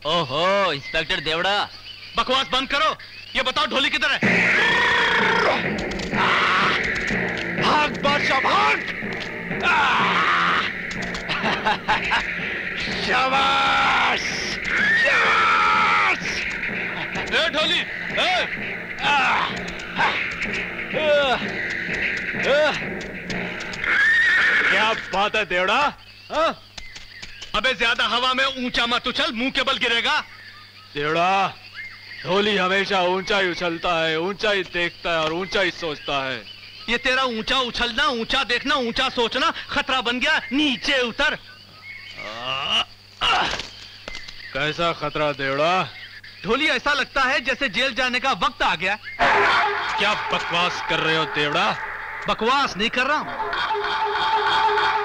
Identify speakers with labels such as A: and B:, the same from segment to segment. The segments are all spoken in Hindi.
A: ओहो इंस्पेक्टर देवड़ा,
B: बकवास बंद करो। ये बताओ ढोली किधर है?
C: भाग बादशाह भाग। शाबाश शाबाश।
B: ए ढोली,
C: क्या बात है देवड़ा?
B: अबे ज्यादा हवा में ऊंचा मत उछल, मुंह के बल गिरेगा।
C: देवड़ा, ढोली हमेशा ऊंचा ही उछलता है, ऊंचा ही देखता है और ऊंचा ही सोचता है।
B: ये तेरा ऊंचा उछलना, ऊंचा देखना, ऊंचा सोचना खतरा बन गया। नीचे उतर।
C: कैसा खतरा देवड़ा?
B: ढोली, ऐसा लगता है जैसे जेल जाने का वक्त आ गया।
C: क्या बकवास कर रहे हो देवड़ा?
B: बकवास नहीं कर रहा हूं।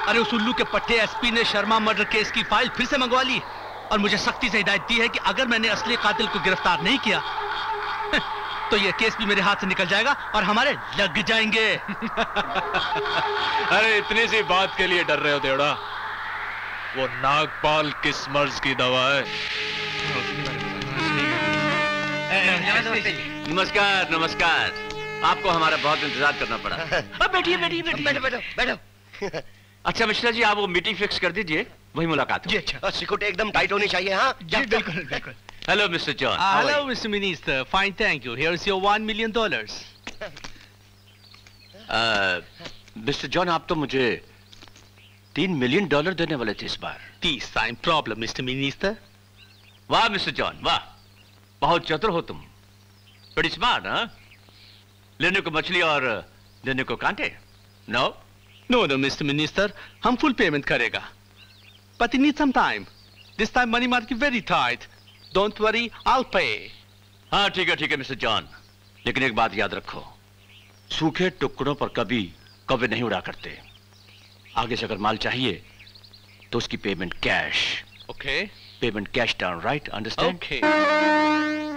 B: अरे उस उल्लू के पट्टे एसपी ने शर्मा मर्डर केस की फाइल फिर से मंगवा ली और मुझे सख्ती से हिदायत दी है कि अगर मैंने असली कातिल को गिरफ्तार नहीं किया तो यह केस भी मेरे हाथ से निकल जाएगा और हमारे लग जाएंगे।
C: अरे इतनी सी बात के लिए डर रहे हो देवड़ा? वो नागपाल किस मर्ज की दवा है?
A: नमस्कार नमस्कार। आपको हमारा बहुत इंतजार करना पड़ा। अब बैठिए बैठिए बैठो बैठो बैठो। अच्छा मिश्रा जी, आप वो मीटिंग फिक्स कर दीजिए, वही मुलाकात
D: जी। अच्छा, सिक्योरिटी एकदम टाइट होनी चाहिए। हाँ
A: जी, बिल्कुल बिल्कुल। Hello mister John.
B: Hello mister minister, fine thank you. Here is your $1 million।
A: Mister John, आप तो मुझे $3 million देने वाले थे इस बार।
B: This time problem, mister minister.
A: वाह मिस्टर जॉन वाह, बहुत चतुर हो तुम। बड़ी स्मार्ट। हाँ, लेने को मछली और देने को कांटे। No
B: no no mister minister, हम फुल पेमेंट करेगा, but it needs some time. This time money market very tight. Don't worry, I'll pay.
A: हाँ ठीक है मिस्टर जॉन, लेकिन एक बात याद रखो, सूखे टुकड़ों पर कभी कभी नहीं उड़ा करते। आगे से अगर माल चाहिए तो उसकी payment cash.
B: Okay,
A: payment cash down, right? Understand?
B: Okay.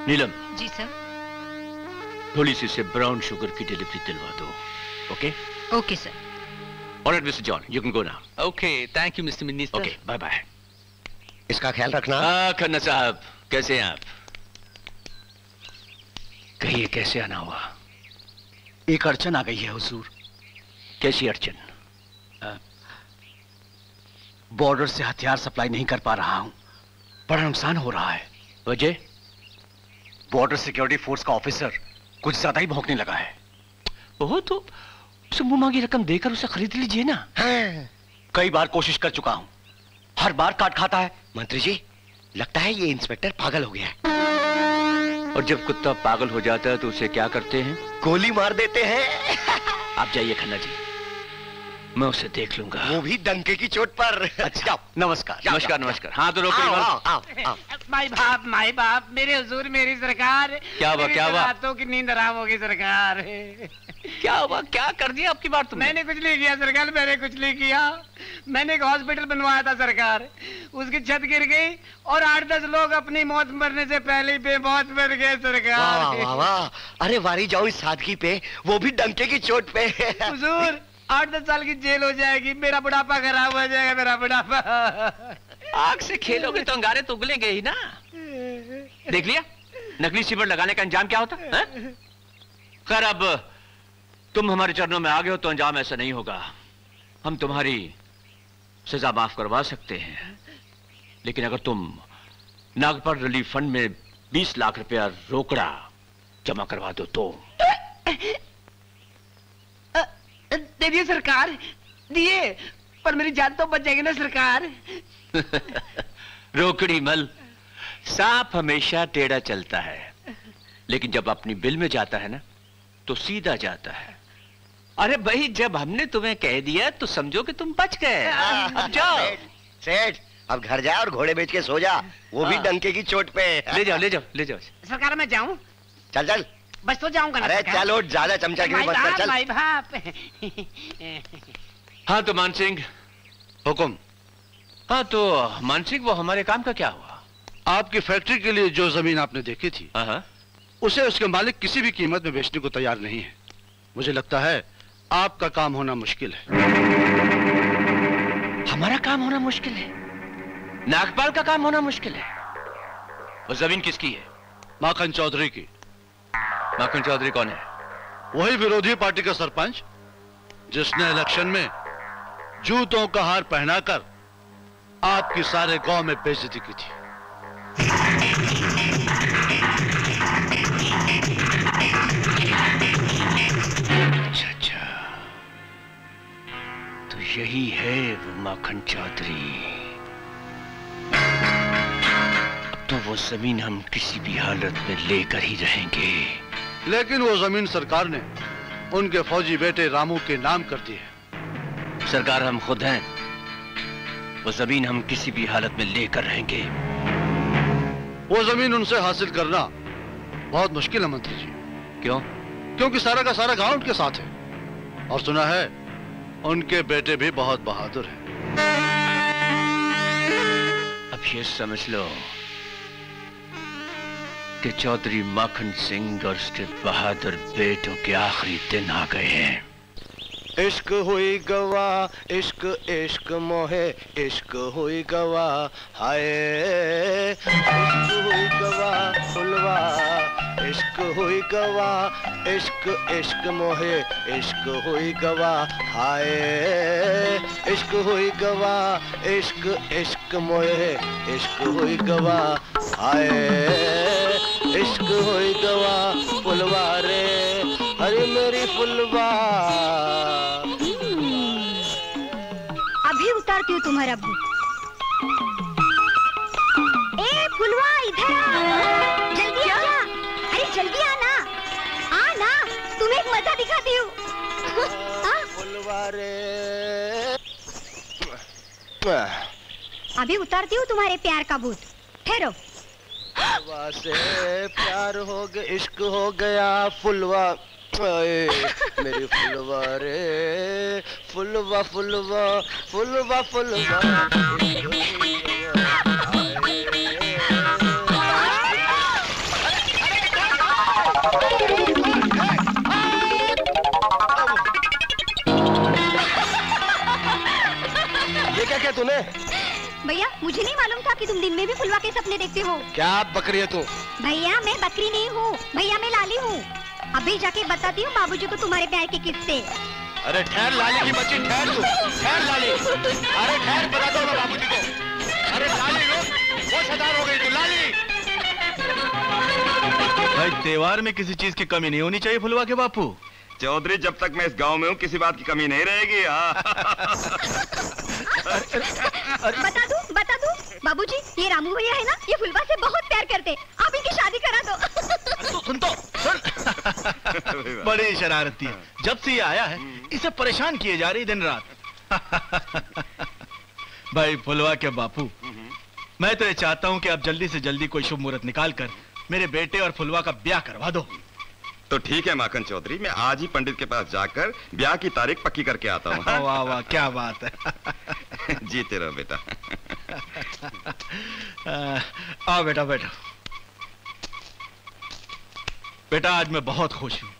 A: Neelam
E: ji sir.
A: थोड़ी सी से ब्राउन शुगर की डिलीवरी दिलवा दो। Okay
E: okay sir.
A: Alright mister John, you can go now.
B: Okay, thank you mister minister.
A: Okay, bye bye.
D: इसका ख्याल रखना।
A: खन्ना साहब, कैसे हैं आप? कहिए कैसे आना हुआ?
F: एक अड़चन आ गई है हुजूर।
A: कैसी अड़चन?
F: बॉर्डर से हथियार सप्लाई नहीं कर पा रहा हूं, बड़ा नुकसान हो रहा है।
A: वजह?
F: बॉर्डर सिक्योरिटी फोर्स का ऑफिसर कुछ ज्यादा ही भौंकने लगा है।
A: ओह, तो उसे मुंह मांगी रकम देकर उसे खरीद लीजिए ना।
F: हाँ। कई बार कोशिश कर चुका हूं, हर बार काट खाता है।
D: मंत्री जी, लगता है ये इंस्पेक्टर पागल हो गया है।
A: और जब कुत्ता पागल हो जाता है तो उसे क्या करते हैं?
D: गोली मार देते हैं।
A: आप जाइए खन्ना जी, मैं उसे देख लूंगा।
D: वो भी डंके की चोट पर।
F: अच्छा, नमस्कार।
A: नमस्कार नमस्कार। हाँ तो रोको।
G: माई बाप मेरे हुजूर, मेरी सरकार।
A: क्या हुआ क्या हुआ?
G: रातों की नींद हराम होगी सरकार।
A: क्या हुआ, क्या कर दिया आपकी बात तुमने?
G: मैंने कुछ नहीं किया सरकार, मैंने कुछ नहीं किया। मैंने एक हॉस्पिटल बनवाया था सरकार, उसकी छत गिर गई और 8-10 लोग अपनी मौत मरने से पहले ही बेमौत मर गए सरकार।
D: वाह वाह वाह, अरे वारी जाओ इस सादगी पे, वो भी डंके की चोट पे।
G: हुजूर 8-10 साल की जेल हो जाएगी, मेरा बुढ़ापा खराब हो जाएगा, मेरा बुढ़ापा।
A: आग से खेलोगे तो अंगारे तो उगलेंगे ही ना। देख लिया नकली सिमर लगाने का अंजाम क्या होता है? खैर अब तुम हमारे चरणों में आ गए हो तो अंजाम ऐसा नहीं होगा। हम तुम्हारी सजा माफ करवा सकते हैं, लेकिन अगर तुम नागपाल रिलीफ फंड में 20 लाख रुपया रोकड़ा जमा करवा दो तो।
G: दे दिए सरकार, दिए, पर मेरी जान तो बच जाएगी ना सरकार।
A: रोकड़ी मल, सांप हमेशा टेढ़ा चलता है, लेकिन जब अपनी बिल में जाता है ना तो सीधा जाता है। अरे भाई, जब हमने तुम्हें कह दिया तो समझो कि तुम बच गए। अब जाओ।
D: सेठ, अब घर जा और घोड़े बेच के सो जा, वो भी डंके की चोट पे।
A: ले जाओ ले जाओ ले जाओ।
G: सरकार मैं जाऊं?
D: चल चल,
G: बस तो जाऊंगा ना।
D: अरे चलो, ज्यादा चमचागिरी मत कर, चल।
G: भाई बाप।
A: हाँ तो मान सिंह,
D: हुकुम।
A: हाँ तो मान सिंह, वो हमारे काम का क्या हुआ?
H: आपकी फैक्ट्री के लिए जो जमीन आपने देखी थी, उसे उसके मालिक किसी भी कीमत में बेचने को तैयार नहीं है। मुझे लगता है आपका काम होना मुश्किल है।
A: हमारा काम होना मुश्किल है? नागपाल का काम होना मुश्किल है? वो जमीन किसकी है?
H: माखन चौधरी की।
A: माखन चौधरी कौन है?
H: वही विरोधी पार्टी का सरपंच जिसने इलेक्शन में जूतों का हार पहनाकर आपकी सारे गांव में बेइज्जती की थी।
F: अच्छा, तो यही है वो माखन चौधरी। अब तो वो जमीन हम किसी भी हालत में लेकर ही रहेंगे।
H: लेकिन वो जमीन सरकार ने उनके फौजी बेटे रामू के नाम कर दी है।
F: सरकार हम खुद हैं। वो जमीन हम किसी भी हालत में लेकर रहेंगे।
H: वो जमीन उनसे हासिल करना बहुत मुश्किल है मंत्री जी।
F: क्यों?
H: क्योंकि सारा का सारा गांव उनके साथ है और सुना है उनके बेटे भी बहुत बहादुर हैं।
F: अब ये समझ लो कि चौधरी माखन सिंह और उसके बहादुर बेटों के आखिरी दिन आ गए हैं।
E: इश्क हुई गवा, इश्क इश्क मोहे, इश्क हुई गवा, हाय इश्क हुई गवा फुलवा, इश्क हुई गवा, इश्क इश्क मोहे, इश्क हुई गवा, हाय इश्क हुई गवा, इश्क इश्क मोहे, इश्क हुई गवा, हाय इश्क हुई गवा फुलवा रे, अरे मेरी फुलवा।
I: अभी उतारती हूँ तुम्हारा भूत। ए फुलवा इधर आ, जल्दी आ जा। अरे जल्दी आना, आना, तुम्हें एक मजा दिखाती हूँ।
E: फुलवा रे।
I: अभी उतारती हूँ तुम्हारे प्यार का भूत, ठहरो।
E: फुलवा से प्यार हो गया, इश्क हो गया फुलवा, मेरी फुलवा रे, फुलवा फुलवा फुलवा फुलवा। ये क्या क्या तूने?
I: भैया मुझे नहीं मालूम था कि तुम दिन में भी फुलवा के सपने देखते हो।
E: क्या बकरी है तू?
I: भैया मैं बकरी नहीं हूँ, भैया मैं लाली हूँ। अभी जाके बताती हूँ बाबूजी को तुम्हारे प्यार के किस्से।
E: अरे ठहर लाली की बच्ची, ठहर तू, ठहर लाली, अरे ठहर, बता दो मैं बाबूजी को। अरे लाली रुक, वो शैतान हो गई तू लाली।
J: भाई त्योहार में किसी चीज की कमी नहीं होनी चाहिए फुलवा के बापू।
K: चौधरी जब तक मैं इस गांव में हूँ किसी बात की कमी नहीं रहेगी।
I: बता दूं बाबूजी, ये रामू भैया है ना, ये फुलवा से बहुत प्यार करते, आप इनकी शादी करा दो।
J: सुन तो सुन। बड़ी शरारती है, जब से ये आया है इसे परेशान किए जा रही दिन रात। भाई फुलवा के बापू, मैं तो ये चाहता हूँ कि आप जल्दी से जल्दी कोई शुभ मुहूर्त निकाल कर मेरे बेटे और फुलवा का ब्याह करवा दो।
K: तो ठीक है माखन चौधरी, मैं आज ही पंडित के पास जाकर ब्याह की तारीख पक्की करके आता हूँ।
J: वाह वाह क्या बात है।
K: जीते रहो बेटा।
J: आओ बेटा बैठो। बेटा आज मैं बहुत खुश हूँ,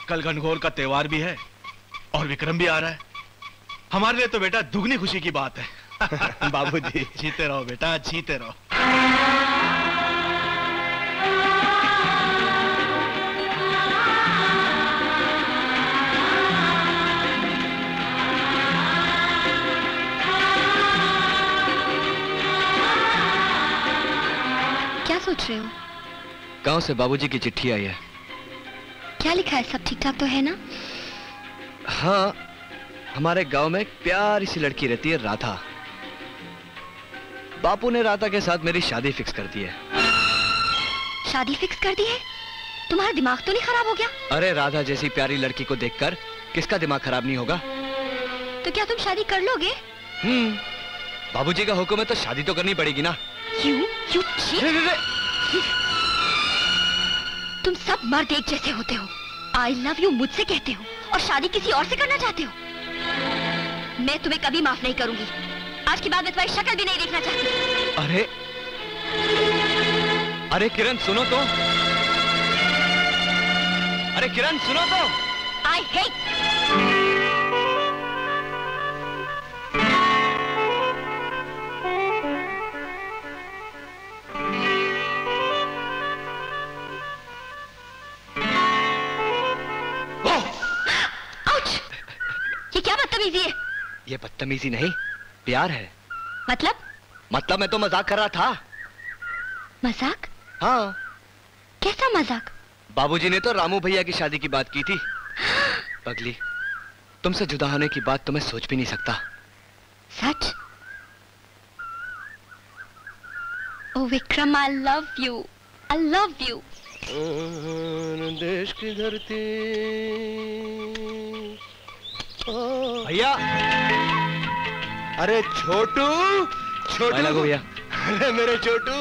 J: कल गणगौर का त्योहार भी है और विक्रम भी आ रहा है। हमारे लिए तो बेटा दुगनी खुशी की बात है। बाबूजी जीते रहो बेटा, जीते रहो।
I: क्या सोच रहे हो?
L: गांव से बाबूजी की चिट्ठी आई है।
I: क्या लिखा है? सब ठीक ठाक तो है ना?
L: हाँ, हमारे गांव में एक प्यारी सी लड़की रहती है राधा। बापू ने राधा के साथ मेरी शादी फिक्स कर दी है।
I: शादी फिक्स कर दी है? तुम्हारा दिमाग तो नहीं खराब हो गया?
L: अरे राधा जैसी प्यारी लड़की को देखकर किसका दिमाग खराब नहीं होगा।
I: तो क्या तुम शादी कर लोगे?
L: बाबूजी का हुक्म है तो शादी तो करनी पड़ेगी ना।
I: You तुम सब मर्द एक जैसे होते हो। आई लव यू मुझसे कहते हो और शादी किसी और से करना चाहते हो। मैं तुम्हें कभी माफ नहीं करूंगी। आज के बाद मैं तुम्हारी शक्ल भी नहीं देखना चाहती।
L: अरे अरे किरण सुनो तो। अरे किरण सुनो तो।
I: I hate.
L: बदतमीजी नहीं, प्यार है।
I: मतलब
L: मैं तो मजाक कर रहा था।
I: मजाक?
L: हाँ।
I: कैसा मजाक?
L: बाबूजी ने तो रामू भैया की शादी की बात की थी। पगली, तुमसे जुदा होने की बात तो मैं सोच भी नहीं सकता।
I: सच? ओ Vikram, I love you, I love you.
H: देश की धरती।
E: भैया, अरे छोटू, छोटू
L: लगो भैया।
E: अरे मेरे छोटू।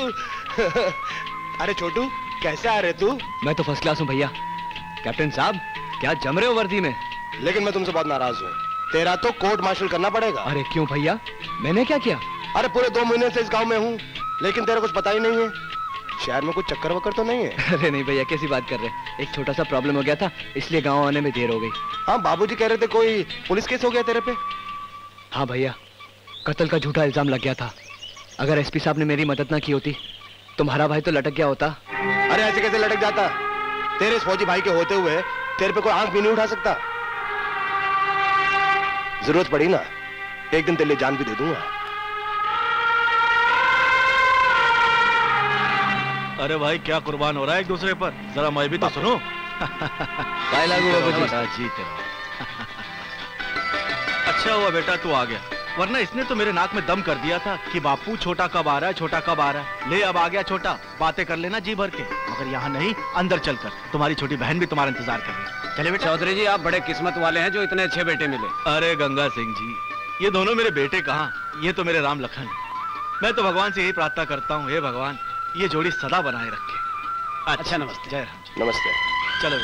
E: अरे छोटू, कैसे आ रहे तू?
L: मैं तो फर्स्ट क्लास हूँ भैया। कैप्टन साहब, क्या जम रहे हो वर्दी में?
E: लेकिन मैं तुमसे बहुत नाराज हूँ। तेरा तो कोर्ट मार्शल करना पड़ेगा।
L: अरे क्यों भैया, मैंने क्या किया?
E: अरे पूरे 2 महीने से इस गांव में हूँ, लेकिन तेरा कुछ पता ही नहीं है। शहर में कुछ चक्कर वक्कर तो नहीं है?
L: अरे नहीं भैया, कैसी बात कर रहे हैं। एक छोटा सा प्रॉब्लम हो गया था, इसलिए गांव आने में देर हो गई।
E: हाँ, बाबूजी कह रहे थे कोई पुलिस केस हो गया तेरे पे।
L: हाँ भैया, कत्ल का झूठा इल्जाम लग गया था। अगर एसपी साहब ने मेरी मदद ना की होती, तुम्हारा भाई तो लटक गया होता।
E: अरे ऐसे कैसे लटक जाता? तेरे इस फौजी भाई के होते हुए तेरे पे कोई आंख भी नहीं उठा सकता। जरूरत पड़ी ना, एक दिन तेरे लिए जान भी दे दूंगा।
J: अरे भाई, क्या कुर्बान हो रहा है एक दूसरे पर? जरा मैं भी तो सुनो। अच्छा हुआ बेटा तू आ गया, वरना इसने तो मेरे नाक में दम कर दिया था कि बापू छोटा कब आ रहा है, छोटा कब आ रहा है। ले अब आ गया छोटा, बातें कर लेना जी भर के। मगर यहाँ नहीं, अंदर चलकर। तुम्हारी छोटी बहन भी तुम्हारा इंतजार कर रही है। चले बेटा।
M: चौधरी जी, आप बड़े किस्मत वाले हैं जो इतने अच्छे बेटे मिले।
J: अरे गंगा सिंह जी, ये दोनों मेरे बेटे कहाँ, ये तो मेरे राम लखन। मैं तो भगवान से यही प्रार्थना करता हूँ, हे भगवान ये जोड़ी सदा बनाए रखे।
M: अच्छा नमस्ते।
J: जय राम।
E: नमस्ते।
J: चलो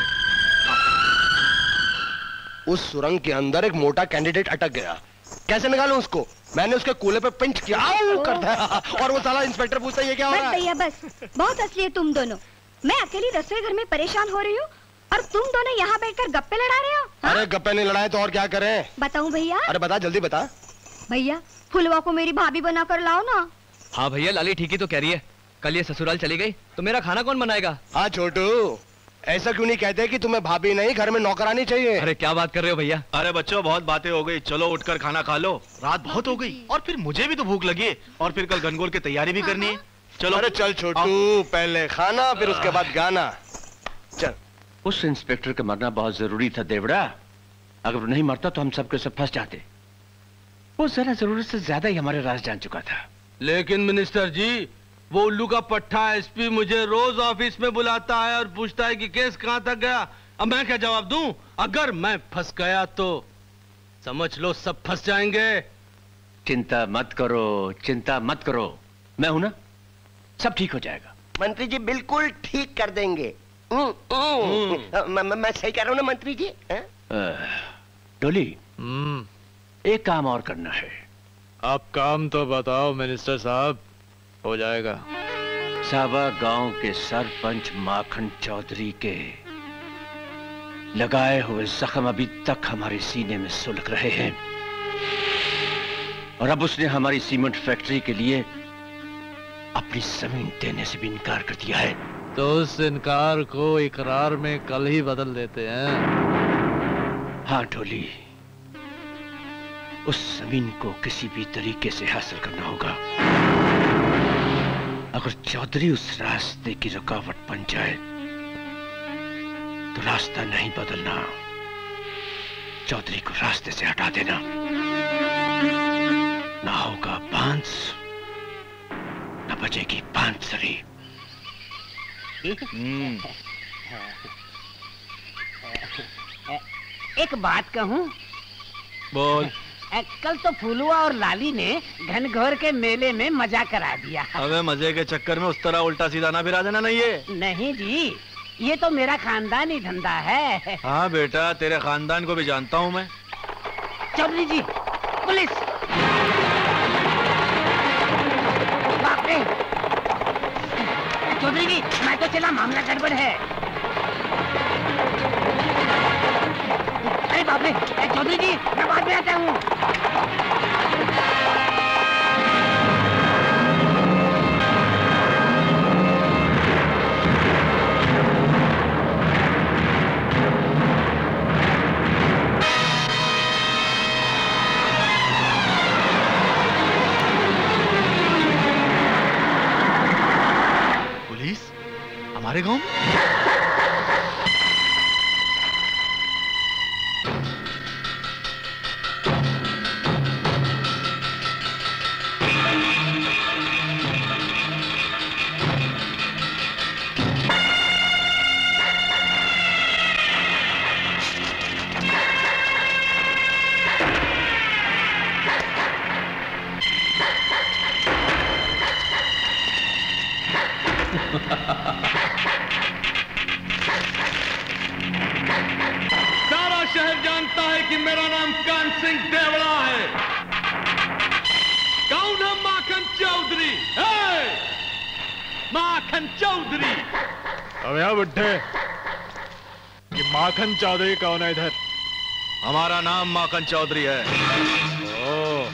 E: उस सुरंग के अंदर एक मोटा कैंडिडेट अटक गया, कैसे निकालूं उसको? मैंने उसके कूले पे पिंच किया, करता है, और वो साला इंस्पेक्टर पूछता है ये क्या हो रहा है?
N: भैया बस, बहुत असली है तुम दोनों। मैं अकेली रसोई घर में परेशान हो रही हूँ और तुम दोनों यहाँ बैठकर गप्पे लड़ा रहे हो। हाँ?
E: अरे गप्पे नहीं लड़ाए तो और क्या करें?
N: बताऊं भैया?
E: अरे बता, जल्दी बता।
N: भैया, फुलवा को मेरी भाभी बना कर लाओ ना।
L: हाँ भैया, लाली ठीक ही तो कह रही है। कल ये ससुराल चली गई तो मेरा खाना कौन बनाएगा?
E: हाँ छोटू, ऐसा क्यों नहीं कहते कि तुम्हें भाभी नहीं घर में नौकरानी चाहिए?
L: अरे क्या बात कर रहे हो भैया?
J: अरे बच्चों, बहुत बातें हो गई, चलो उठकर खाना खा लो। रात बहुत हो गई और फिर मुझे भी तो भूख लगी है, और फिर कल गनगोल की तैयारी भी करनी है। चलो।
E: अरे चल छोटू, पहले खाना फिर उसके बाद गाना। चल।
F: उस इंस्पेक्टर का मरना बहुत जरूरी था देवड़ा। अगर वो नहीं मरता तो हम सब के सब फंस जाते। वो जरा जरूरत से ज्यादा ही हमारे राज जान चुका था।
H: लेकिन मिनिस्टर जी, वो उल्लू का पट्टा एसपी मुझे रोज ऑफिस में बुलाता है और पूछता है कि केस कहां तक गया। अब मैं क्या जवाब दूं? अगर मैं फंस गया तो समझ लो सब फंस जाएंगे।
F: चिंता मत करो, चिंता मत करो, मैं हूं ना, सब ठीक हो जाएगा।
D: मंत्री जी बिल्कुल ठीक कर देंगे। मैं सही कह रहा हूं ना मंत्री जी?
F: डोली, एक काम और करना है।
C: आप काम तो बताओ मिनिस्टर साहब, हो जाएगा।
F: साबा गांव के सरपंच माखन चौधरी के लगाए हुए जख्म अभी तक हमारे सीने में सुलग रहे हैं, और अब उसने हमारी सीमेंट फैक्ट्री के लिए अपनी जमीन देने से भी इनकार कर दिया है।
C: तो उस इनकार को इकरार में कल ही बदल देते हैं।
F: हाँ डोली, उस जमीन को किसी भी तरीके से हासिल करना होगा। अगर चौधरी उस रास्ते की रुकावट बन जाए तो रास्ता नहीं बदलना, चौधरी को रास्ते से हटा देना। ना होगा बांस, ना बजेगी बांसुरी।
G: एक बात कहूं?
J: बोल।
G: कल तो फुलुआ और लाली ने घनघोर के मेले में मजा करा दिया।
J: अबे मजे के चक्कर में उस तरह उल्टा सीधा ना फिरा देना। नहीं है।
G: नहीं जी, ये तो मेरा खानदानी धंधा है।
J: हाँ बेटा, तेरे खानदान को भी जानता हूँ मैं।
G: चौधरी जी, पुलिस! बाप रे! चौधरी जी, मैं तो चला, मामला गड़बड़ है। अरे बाप रे! चौधरी जी, मैं बाद में आता हूँ।
J: हमारे गांव में?
H: सारा शहर जानता है कि मेरा नाम कान सिंह देवड़ा है। कौन है माखन चौधरी? माखन चौधरी।
C: अब यहाँ बुड्ढे, ये माखन चौधरी कौन है इधर?
J: हमारा नाम माखन चौधरी है।
C: ओह,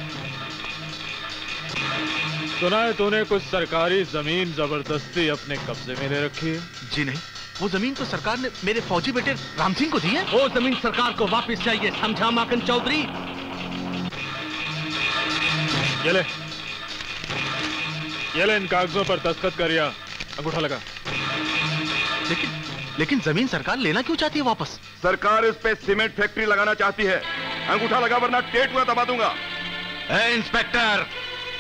C: सुना है तूने कुछ सरकारी जमीन जबरदस्ती अपने कब्जे में ले रखी है?
J: जी नहीं, वो जमीन तो सरकार ने मेरे फौजी बेटे राम सिंह को दी है।
B: वो जमीन सरकार को वापस चाहिए, समझा माखन चौधरी?
C: ये ले इन कागजों पर दस्तखत करिया, अंगूठा लगा।
J: लेकिन जमीन सरकार लेना क्यों चाहती है वापस?
K: सरकार इस पे सीमेंट फैक्ट्री लगाना चाहती है। अंगूठा लगा वरना टेटुआ दबा दूंगा।
J: इंस्पेक्टर,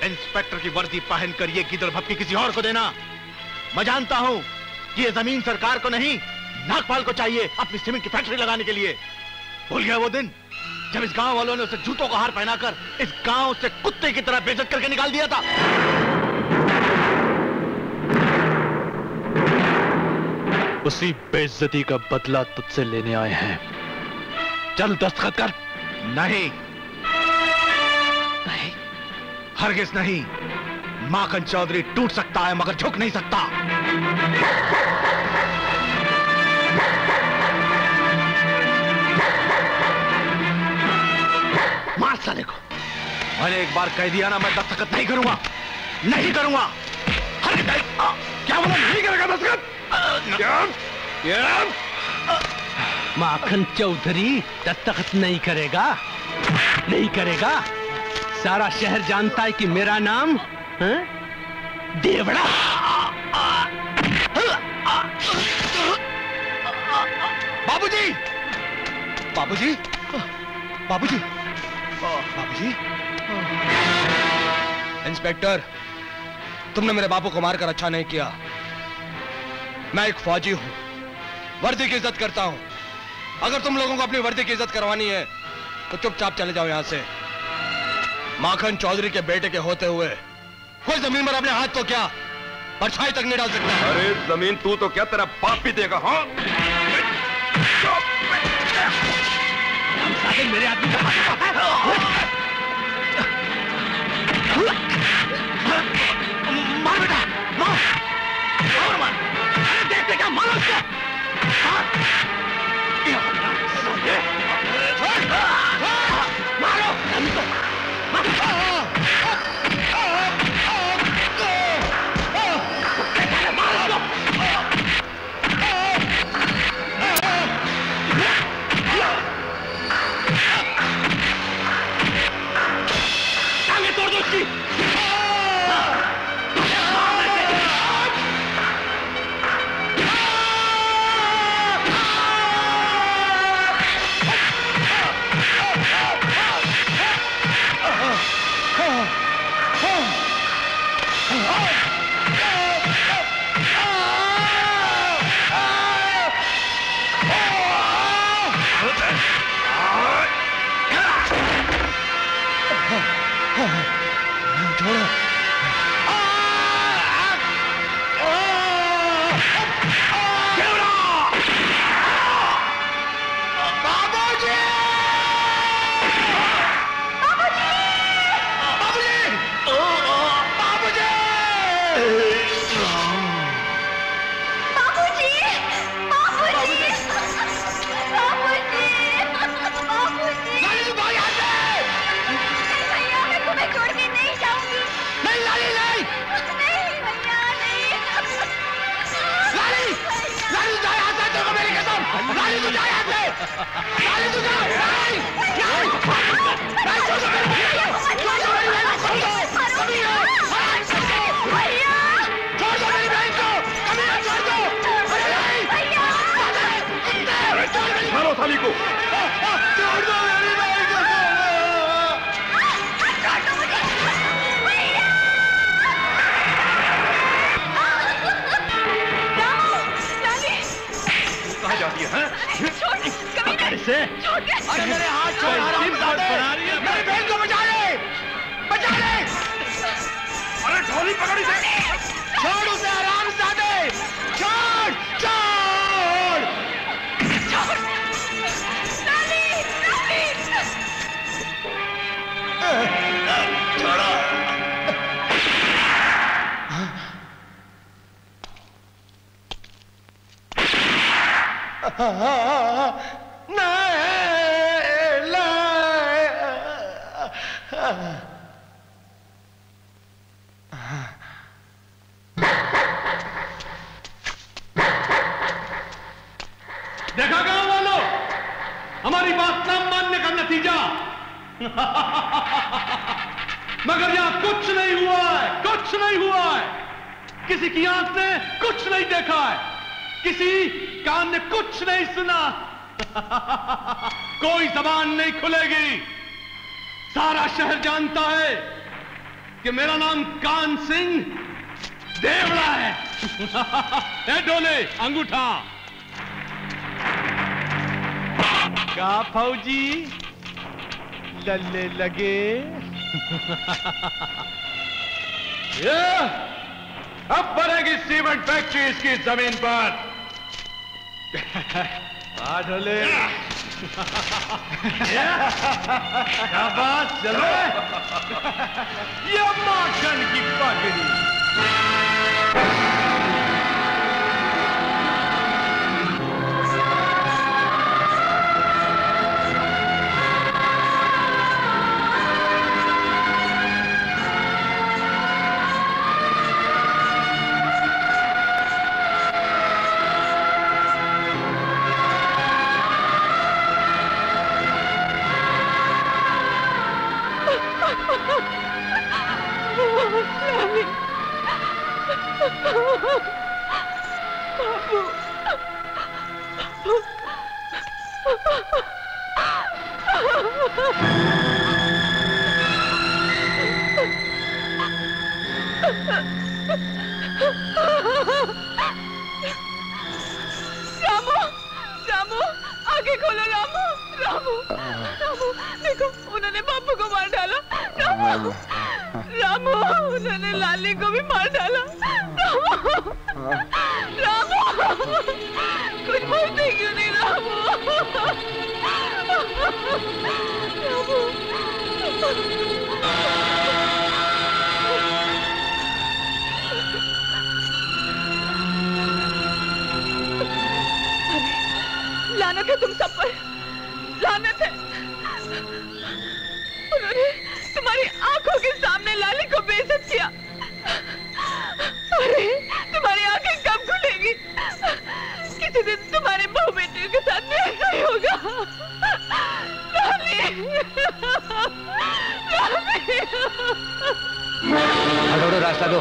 J: इंस्पेक्टर की वर्दी पहनकर ये गिदड़ भपकी किसी और को देना। मैं जानता हूं कि ये जमीन सरकार को नहीं, नागपाल को चाहिए अपनी सीमेंट की फैक्ट्री लगाने के लिए। भूल गया वो दिन जब इस गांव वालों ने उसे जूतों का हार पहनाकर इस गांव से कुत्ते की तरह बेइज्जत करके निकाल दिया था।
C: उसी बेइज्जती का बदला तुझसे लेने आए हैं। चल दस्तखत कर।
J: नहीं, हरगिज नहीं। माखन चौधरी टूट सकता है मगर झुक नहीं सकता। मार साले को। मैंने एक बार कह दिया ना, मैं दस्तखत नहीं करूंगा, नहीं करूंगा। हरगिज नहीं। क्या बोला? नहीं करेगा दस्तखत?
B: माखन चौधरी दस्तखत नहीं करेगा? नहीं करेगा? सारा शहर जानता है कि मेरा नाम देवड़ा।
J: बाबूजी, बाबूजी, बाबूजी, बाबूजी।
L: इंस्पेक्टर, तुमने मेरे बापू को मारकर अच्छा नहीं किया। मैं एक फौजी हूं, वर्दी की इज्जत करता हूं। अगर तुम लोगों को अपनी वर्दी की इज्जत करवानी है तो चुपचाप चले जाओ यहां से। माखन चौधरी के बेटे के होते हुए कोई जमीन पर अपने हाथ तो क्या परछाई तक नहीं डाल सकता।
K: अरे जमीन तू तो क्या, तेरा बाप भी देगा। हाँ,
B: मेरे आदमी का मार बेटा, मार, मार, मार। अरे देख देखा, मारो उसको। मारो तोड़ दो उसकी।
E: बचा ले। अरे ढोली पकड़ इसे। छोड़ उसे हरामजादे। छोड़ छोड़
O: छोड़। लाली, लाली।
E: छोड़ो।
H: देखा गांव वालों, हमारी बात न मानने का नतीजा। मगर यहां कुछ नहीं हुआ है, कुछ नहीं हुआ है। किसी की आंख ने कुछ नहीं देखा है, किसी कान ने कुछ नहीं सुना। कोई जबान नहीं खुलेगी। सारा शहर जानता है कि मेरा नाम कान सिंह देवड़ा है। ए डोले, अंगूठा।
E: का फौजी लल्ले लगे।
C: ये अब बनेगी सीमेंट फैक्ट्री इसकी जमीन पर।
E: ढोले।
C: क्या बात चलो। ये माखन की पगड़ी।
O: रामू, रामू, आगे खोलो रामू, रामू, रामू, देखो उन्होंने बापू को मार डाला। रामू, रामू, उन्होंने लाली को भी मार डाला। रामू, रामू, कुछ बोलते क्यों नहीं रामू? लानत है तुम सब पर, लानत है। उन्होंने तुम्हारी आंखों के सामने लाली को बेइज्जत किया। अरे तुम्हारी आंखें कब खुलेगी? किसी दिन तुम्हारे बहू बेटियों के साथ भी ऐसा ही होगा। लाली, लाली।
L: हटो, रास्ता दो।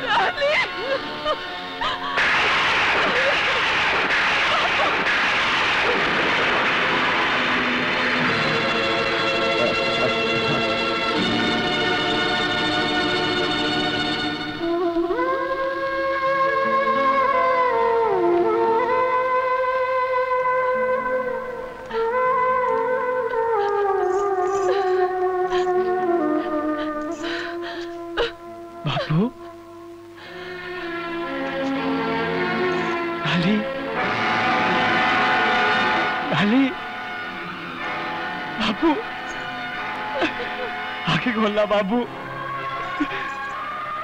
O: लाली।
L: बापू, लाली, लाली, बापू, आंखें खोलना बाबू,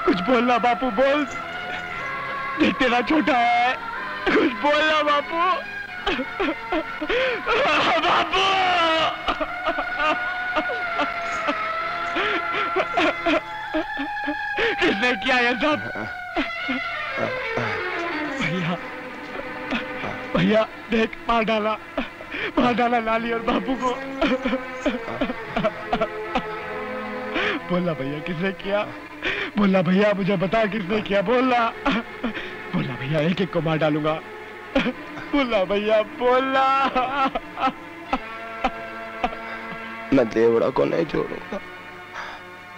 L: कुछ बोलना बापू, बोल। देख तेरा छोटा है, कुछ बोलना बापू। बापू, किसने किया ये सब? भैया, भैया देख, मार डाला लाली और बापू को। बोलना भैया, किसने किया? बोलना भैया, मुझे बता किसने किया? बोलना भैया, एक एक को मार डालूंगा। बोलना भैया, बोलना।
P: मैं देवड़ा को नहीं छोड़ूंगा,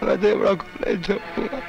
P: मैं देवड़ा को नहीं छोड़ूंगा।